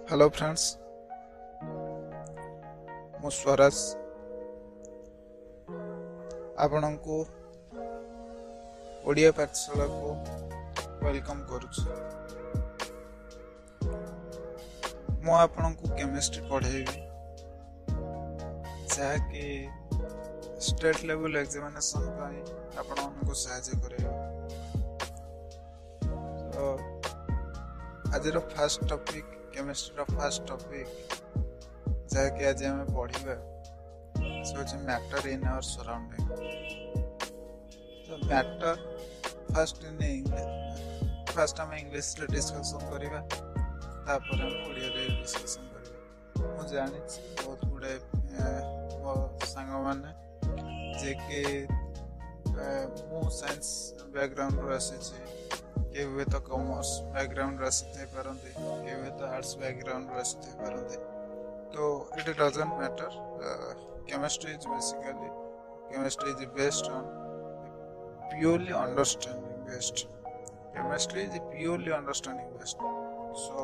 Hello friends, मु स्वराज आपणको ओडिया पाठशाला को वेलकम करुछु। मु आपणको केमिस्ट्री पढ़ेबी जहाँकि स्टेट लेवल एग्जामिनेशन पाई आपणको सहायता करेगा। तो आज first topic chemistry first topic जहाँकि आज आम पढ़ा से मैटर इन आवर सराउंडिंग। तो matter first in English first आम इंग्लिश रे डिस्कशन करवा तापर हम ओडिया रे डिस्कशन करवा। मु जानी बहुत गुड़े मो सांग माने जे कि मु साइंस बैकग्राउंड रो आसी के हुए तो कॉमर्स बैकग्राउंड आसी पारंती के हुए तो आर्ट्स बैकग्राउंड आसी पारंती। तो it doesn't matter. Chemistry is based on purely understanding based. Chemistry is purely understanding based. So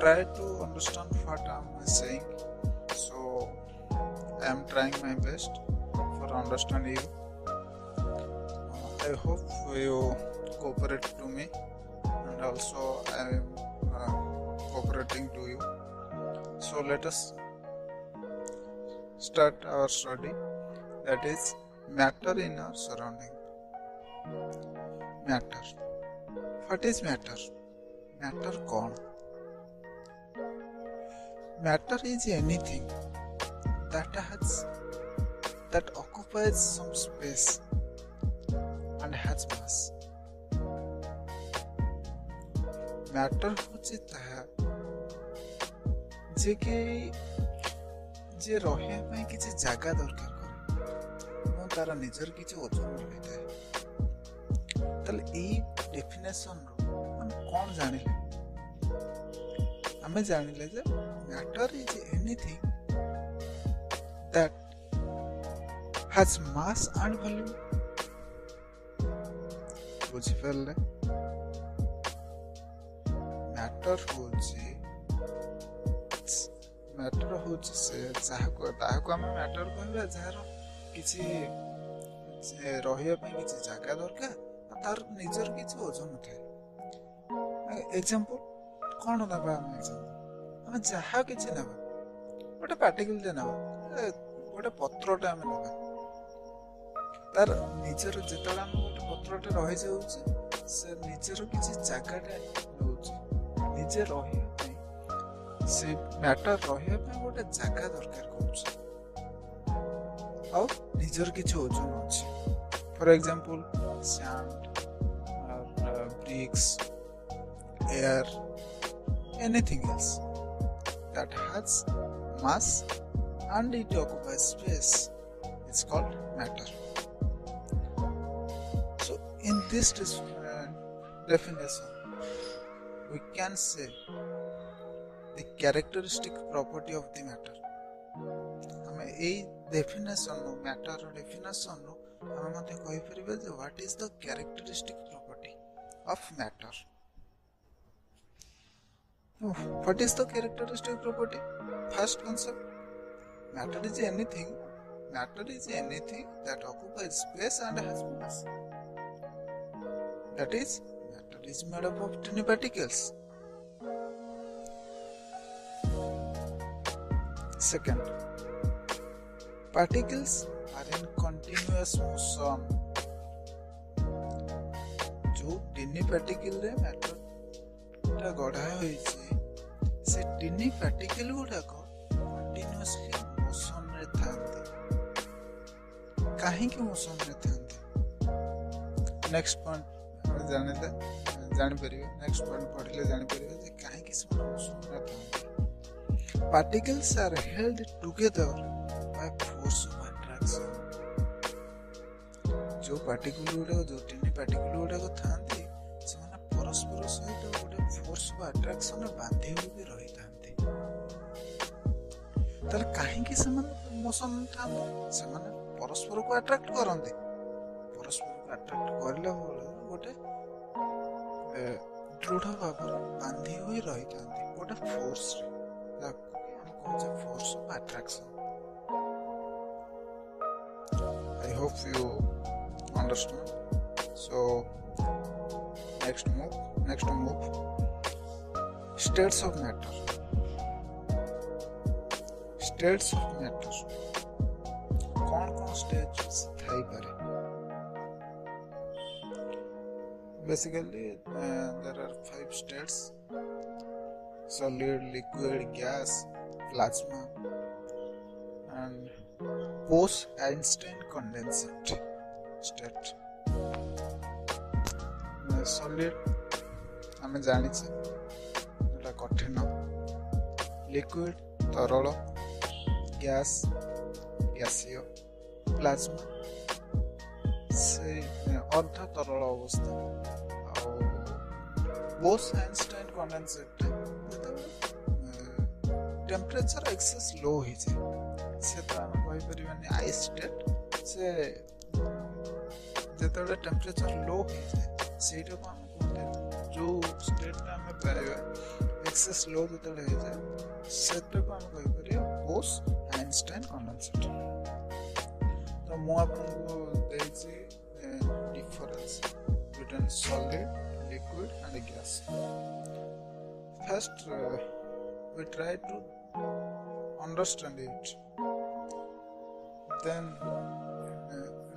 try to understand what I'm saying. So I am trying my best for understanding you. I hope you cooperate to me, and also I am cooperating to you. So let us start our study, that is matter in our surrounding. Matter. What is matter? Matter कौन? Matter is anything that occupies some space and has mass. Matter होची ताहा जे कि जे रहिया ପାଇଁ କିଛି ଜାଗା ଦରକାର କରେ ଏବଂ ତାର ନିଜର କିଛି ଓଜନ ରହିଥାଏ। ତାହେଲେ ଏଇ ଡେଫିନେସନ ରୁ ଆମେ କ'ଣ ଜାଣିଲେ? ଆମେ ଜାଣିଲେ ଯେ matter is anything that has mass and volume। ବୁଝିପାରିଲେ? मैटर होची से ताहाको आम मैटर कहबा जार किछि रहिया पई किछि जागा दरकार तार निजर किछि ओजन थाए। एग्जांपल कोन नबा? हम एग्जांपल हम जहा किछि नबा गोटे पार्टिकल दे नबा गोटे पत्रटा हम नबा तार निजर जेतला हम गोटे पत्रटा रहि जाउछि से निजर किछि जागाटा होउछि निजे रहिया से मैटर रहिया पे गोटे जगह दरकार करूछ और निजर किछ ओजन अछि। For example sand, bricks, air, anything else that has mass and it occupies space is called matter. So in this definition we can say the characteristic property of the matter. हमें ए definition नो matter रो definition no हमें मते कहि परिबे जे what is the characteristic property of matter. What is the characteristic property? First concept, matter is anything that occupies space and has mass. That is, matter is made up of tiny particles. Second, particles are in continuous motion. जो टिनी particle रे matter टा गढ़ा होई से टिनी particle गुडा को continuously motion रे थांती। काहे कि मोशन रे थांती? नेक्स्ट पॉइंट हम जानि परिबे नेक्स्ट पॉइंट पढ़िले जानि परिबे जे काहे कि मोशन रे थांती। Particles are held together by force of attraction. जो पार्टिकल गुडा जो टिनी पार्टिकल गुडा को थांती से माने परस्पर सहित गोटे फोर्स ऑफ अट्रैक्शन बांधी होई भी रही थांती। तार काहे कि से माने मोशन थांती से माने परस्पर को अट्रैक्ट करंती। परस्पर को अट्रैक्ट करले गोटे दृढ़ भाव बांधी हुई रही था गोटे force force of attraction I hope you understand so next move states of matter कौन स्टेज थाई पारे basically there are 5 states: solid, liquid, gas, plasma and post-Einstein condensate state. solid आमे जानी छे एटा कठिन, liquid तरल, gas गैसीय, plasma से अर्ध तरल अवस्था, Bose Einstein condensate temperature excess low हो जाए से तो आम कहि परिबानी आइस स्टेट से जेतबे टेम्परेचर लो हो जाए सेटा को हम कहते जो स्टेट आम पाइबा एक्सेस लो जेतबे हो जाए सेटा को हम कहि परिया पोस्ट आइंस्टाइन कंडेंसेट। तो मु आपको देछि difference between solid, liquid and gas. First, we try to understand it. Then,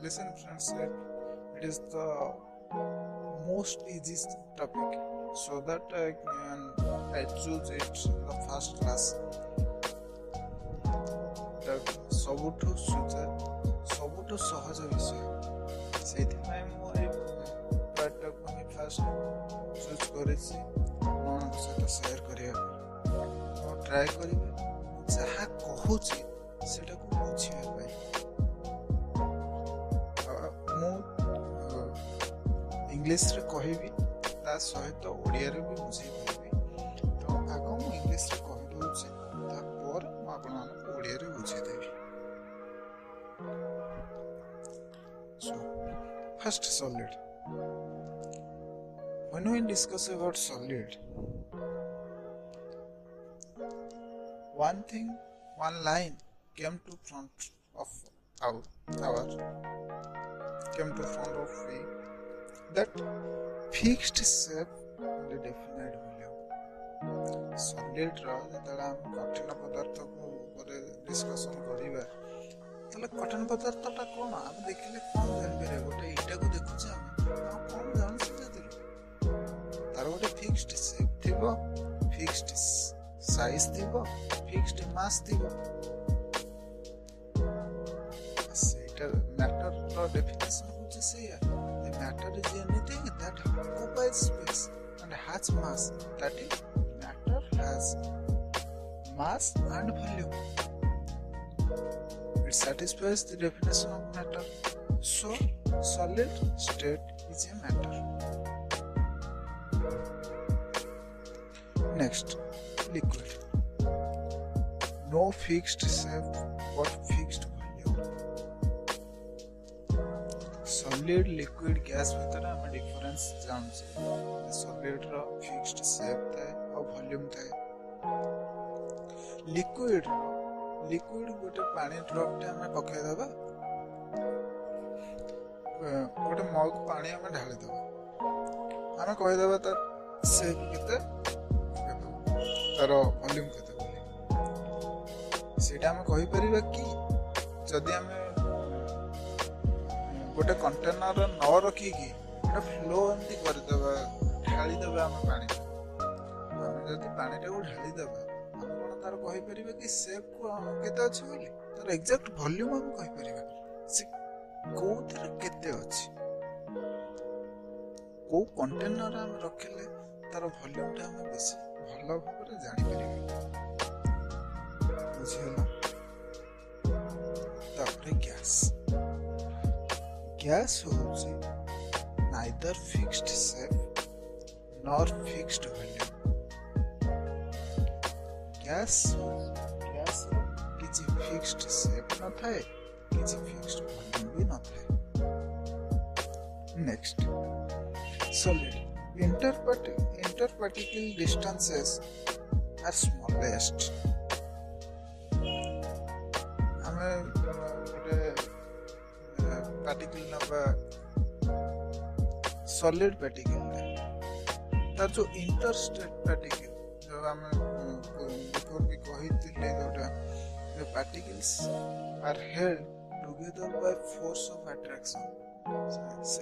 listen friends, it is the most easiest topic, so that I choose it in the first class. सबुठु सहज विषय से fast choose कर share करा try करेंगे जहाँ कहूँ सेटा को बुझापी इंग्लिश रे कहबी ता सहित ओडिया रे भी बुझाई पारि। तो आग मु इंग्लिश रे कहि दउछि तापर मु आपन ओडिया रे बुझाई देबी। So first, solid. When we discuss about solid, one line came to front of me, that fixed shape and definite volume. Solid रा जेतला हम कठिन पदार्थ को डिस्कशन करिबा तले कठिन पदार्थ ता कोन हम देखिले कोन जान पारे गोटे इटा को देखुछ हम कोन जान से तार गोटे फिक्स्ड शेप थिबो, फिक्स्ड साइज थिबो, फिक्स्ड मास थिबो। सेटा मैटर रो डेफिनेशन होछ से the matter is anything that occupies space and has mass, that is matter has mass and volume. It satisfies the definition of matter. So, solid state is a matter. Next, liquid. No fixed shape but fixed volume. Solid, liquid, gas भितर हम difference जानछे। Solid रो fixed shape थाए और volume थाए। Liquid गोटे पानी drop टे हमें पकाई दबा, गोटे मग पानी हमें ढाली दबा, हमें कहि दबा तार शेप केते तार वॉल्यूम केते बोली सेटा हमें कहि परिबा कि जदि हमें गोटे कंटेनर न रखी कि एटा फ्लो एंती कर दबा ढाली दबा हमें पानी, हमें जदि पानी टा को ढाली दबा तार कहि परिबा कि शेप को केते अछि बोली तार एग्जैक्ट वॉल्यूम हम कहि परिबा से कोथरे केते अछि, को कंटेनर हम रखले तार वॉल्यूम टा हम बेसी भलो भाबरे जानि परिबा। बुझियला तापर गैस होछि neither fixed shape nor fixed volume. Gas किसी फिक्स्ड शेप न थाए, किसी फिक्स्ड वॉल्यूम भी न थाए। Next, solid interparticle distances are smallest. ଆମେ ଗୋଟେ ପାର୍ଟିକଲ ନବା सॉलिड पार्टिकल तार जो इंटरस्टेट पार्टिकल जो हम बिफोर भी कहिथिले जोटा the particles are held together by force of attraction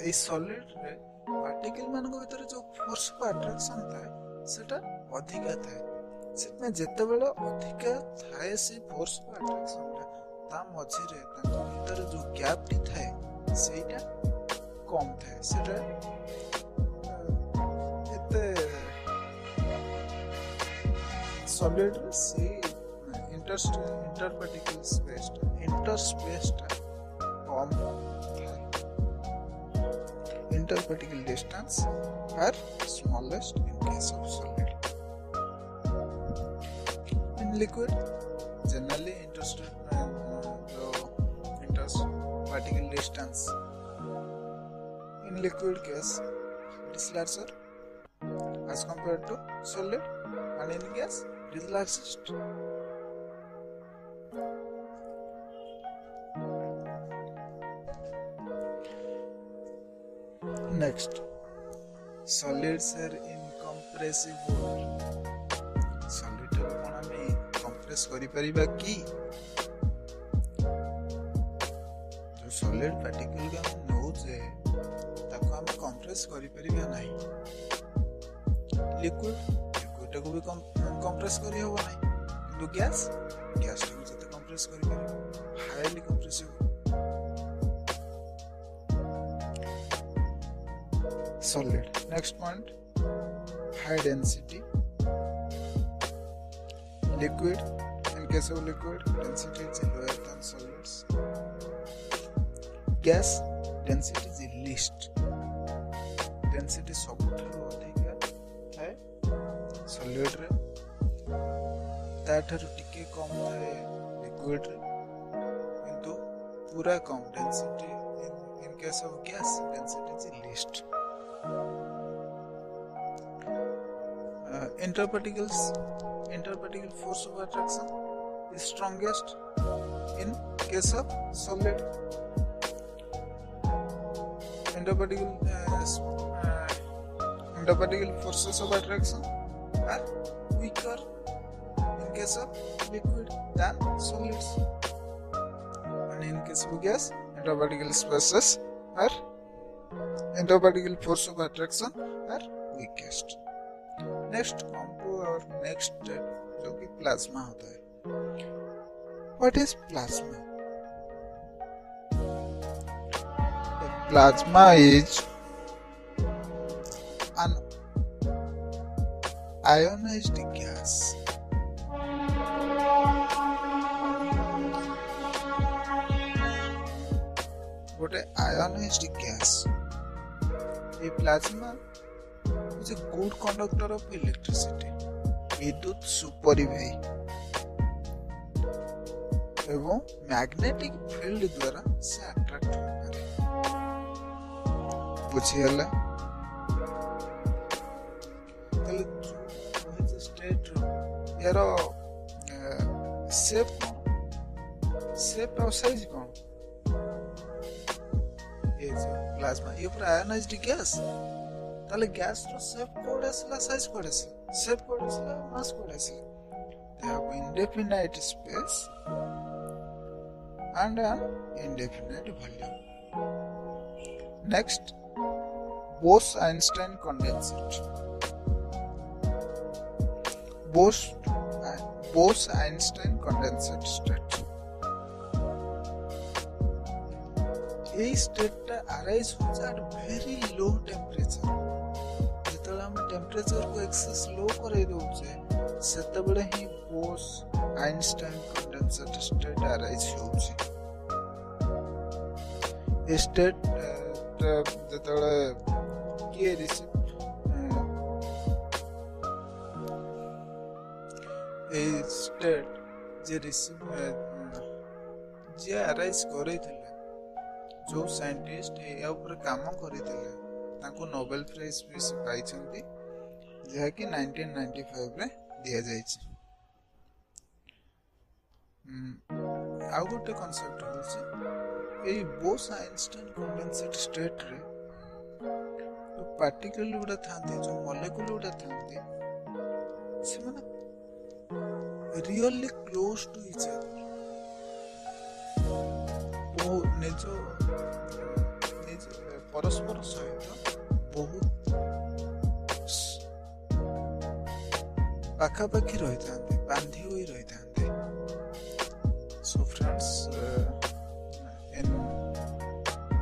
A solid रे पार्टिकल मान को भीतर जो फोर्स ऑफ अट्रैक्शन था सेटा अधिका था सेटमे जते बेले अधिका थाए से फोर्स ऑफ अट्रैक्शन ता मझी रे ताको भीतर जो गैप टी थाए सेटा कम था सेटा सॉलिड से इंटरपार्टिकल स्पेस इंटरस्पेस कम interparticle distance are smallest in case of solid. In liquid, generally interparticle distance in liquid case it is larger as compared to solid, and in gas it is largest. Next, solids are incompressible. Solid को हमें compress करी परिबा की जो solid particle का नोचे ताको हम compress करी परिबा नहीं. Liquid को भी compress करी होगा नहीं. किंतु gas को जैसे compress करी परिबा highly compressible. Solid. Next point, high density. Liquid. In case of liquid, density is lower than solids. Gas density is least. Density सबुठारु अधिका है solid रे. ताठारु टिके कम है liquid रे. किंतु पूरा कम density in case of gas density is least. Interparticle force of attraction is strongest in case of solid. Interparticle forces of attraction are weaker in case of liquid than solids, and in case of gas interparticle force of attraction are weakest. Next come to our next step जो कि plasma होता है. What is plasma? The plasma is an ionized gas. What is ionized gas? A plasma is a good conductor of electricity. विद्युत सुपरिवाही एवं magnetic field द्वारा से attract होपारे. बुझियला तले जो स्टेट यार शेप और साइज कौन ये जो प्लाज्मा ये पूरा आयोनाइज्ड गैस ताले गैस रो शेप कोड असला साइज कोड असला शेप कोड असला मास कोड असला. They have indefinite space and an indefinite volume. Next, Bose-Einstein condensate. Bose-Einstein condensate state. ये state arise होता है at very low temperature. जितना हम temperature को excess low करे दोचे सेते बड़े ही Bose-Einstein condensate state arise होची. ये state जितना किए रिसीव ये state जे रिसीव जे arise करे थे जो साइंटिस्ट या ऊपर काम करते तांको नोबेल प्राइज भी से पाइछंती जहाँकि 1995 रे दिया जाइछि। आउ गोटे कॉन्सेप्ट होछि ए बोस आइंस्टाइन कंडेंसेट स्टेट रे जो पार्टिकल गुडा थांते जो मॉलिक्यूल गुडा थांते से माने really close to each other निज परस्पर सहित बहुत पाखापाखि रही था बांधी हुई रही था। So friends, in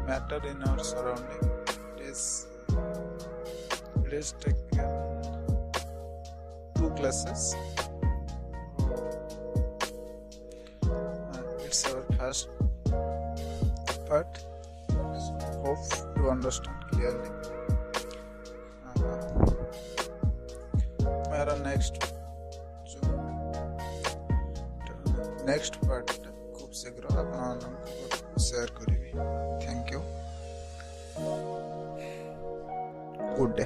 matter in our surrounding, it is taken 2 classes. It's our first part. Hope you understand clearly. मेरा नेक्स्ट पार्ट खूब शीघ्र आपको शेयर करी। Thank you, good day.